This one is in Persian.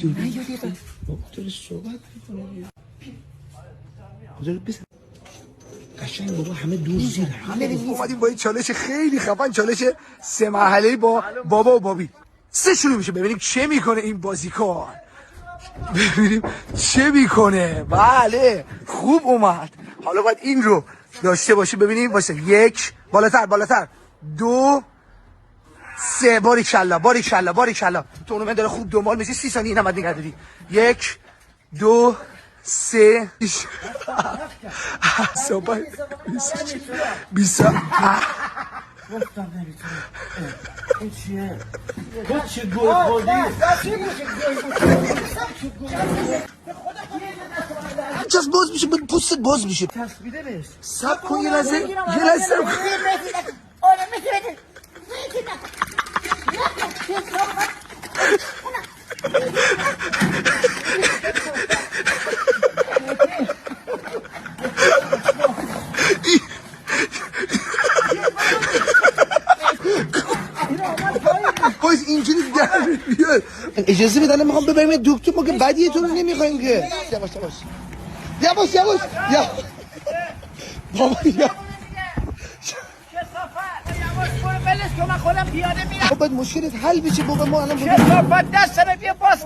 بابا داره صحبت میکنه. بذار بزن قشنگ بابا، همه دور زیر همه. اومدیم با این چالش خیلی خفن، چالش 3 مرحله‌ای با بابا و بابی. شروع میشه. ببینیم چه میکنه این بازیکن، ببینیم چه میکنه. بله خوب اومد. حالا باید این رو داشته باشه. ببینیم واسه 1 بالاتر 2 3 باریکالله. تورنمنت داره خوب دنبال میشه. 30 ثانیه نمد نگه داری. 1 2 3 صحبت 20 گفتم نمیتونه. این چیه؟ تو چه گل خوردی؟ جاست باز میشه، پوستت باز میشه. تصویده بهش سب کن یه لحظه باز اینجوری در بیاد. اجازه بدن میخوام ببریم دکتر، ما که بدیه تو رو نمیخوایم که. یواش بابا باید مشکلت حل بشه بابا. ما الان کسافت دست بیا باز